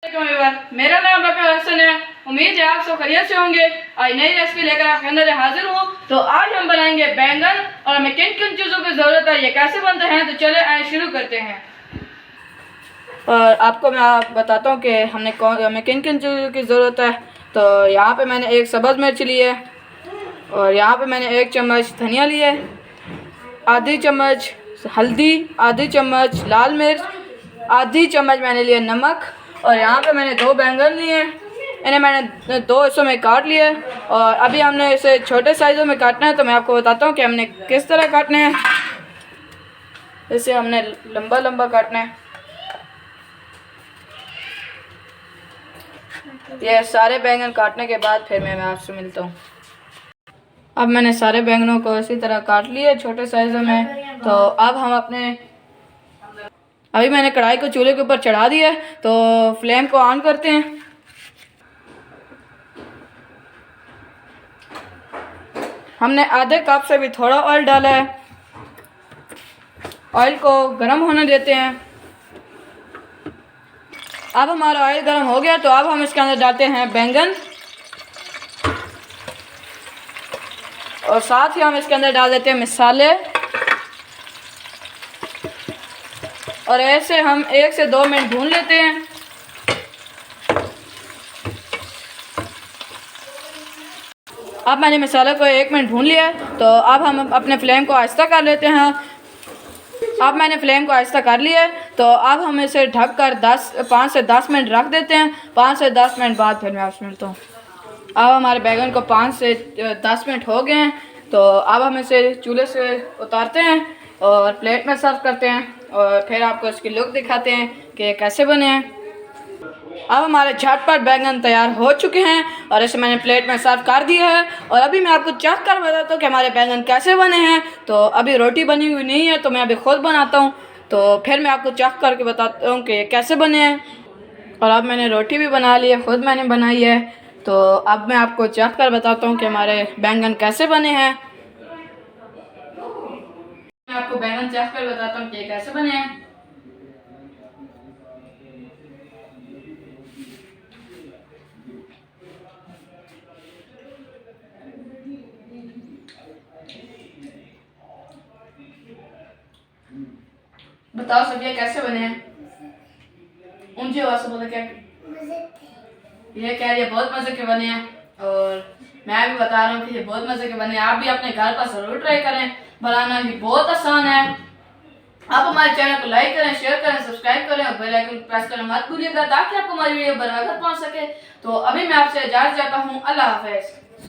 मेरा नाम बकर हसन है। उम्मीद है आप सब खैरियत से होंगे। आज नई रेसिपी लेकर आपके अंदर हाजिर हूँ। तो आज हम बनाएंगे बैंगन और हमें किन किन चीज़ों की ज़रूरत है, ये कैसे बनते हैं, तो चले आए शुरू करते हैं। और आपको मैं बताता हूँ कि हमें किन किन चीज़ों की ज़रूरत है। तो यहाँ पे मैंने एक सब्ज़ मिर्च ली है, और यहाँ पे मैंने 1 चम्मच धनिया ली है, आधी चम्मच हल्दी, आधी चम्मच लाल मिर्च, आधी चम्मच मैंने लिया नमक, और यहाँ पे मैंने 2 बैंगन लिए हैं। इन्हें मैंने 2 हिस्सों में काट लिया है, और अभी हमने इसे छोटे साइज़ों में काटना है। तो मैं आपको बताता हूँ कि हमने किस तरह काटने हैं। इसे हमने लंबा लंबा काटना है। ये सारे बैंगन काटने के बाद फिर मैं आपसे मिलता हूँ। अब मैंने सारे बैंगनों को इसी तरह काट लिए छोटे साइज़ों में। तो अब हम अभी मैंने कढ़ाई को चूल्हे के ऊपर चढ़ा दिया है। तो फ्लेम को ऑन करते हैं। हमने आधे कप से भी थोड़ा ऑयल डाला है। ऑयल को गर्म होने देते हैं। अब हमारा ऑयल गर्म हो गया, तो अब हम इसके अंदर डालते हैं बैंगन, और साथ ही हम इसके अंदर डाल देते हैं मसाले, और ऐसे हम 1 से 2 मिनट भून लेते हैं। अब मैंने मसाले को 1 मिनट भून लिया है। तो अब हम अपने फ्लेम को आहिस्ता कर लेते हैं। अब मैंने फ्लेम को आहिस्ता कर लिया है। तो अब हम इसे ढककर 5 से 10 मिनट रख देते हैं। 5 से 10 मिनट बाद फिर मैं आपसे मिलता हूँ। अब हमारे बैंगन को 5 से 10 मिनट हो गए हैं। तो अब हम इसे चूल्हे से उतारते हैं और प्लेट में सर्व करते हैं, और फिर आपको इसकी लुक दिखाते हैं कि कैसे बने हैं। अब हमारे झटपट बैंगन तैयार हो चुके हैं, और इसे मैंने प्लेट में सर्व कर दिया है। और अभी मैं आपको चख कर बताता हूँ कि हमारे बैंगन कैसे बने हैं। तो अभी रोटी बनी हुई नहीं है, तो मैं अभी खुद बनाता हूँ। तो फिर मैं आपको चख करके बताता हूँ कि कैसे बने हैं। और अब मैंने रोटी भी बना ली है, खुद मैंने बनाई है। तो अब मैं आपको चख कर बताता हूँ कि हमारे बैंगन कैसे बने हैं। मैं आपको बैंगन चख कर बताता हूँ कि कैसे बने हैं। बताओ सब ये कैसे बने हैं। ऊंची आवाज से बोलो क्या। ये कह रही है बहुत मज़े के बने हैं, और मैं भी बता रहा हूँ कि ये बहुत मज़े के बने हैं। आप भी अपने घर पर ज़रूर ट्राई करें, बनाना भी बहुत आसान है। आप हमारे चैनल को लाइक करें, शेयर करें, सब्सक्राइब करें, और बेल आइकन प्रेस करना मत भूलिएगा, ताकि आपको हमारी वीडियो बराबर पहुँच सके। तो अभी मैं आपसे इजाज़त चाहता हूँ। अल्लाह हाफ़िज़।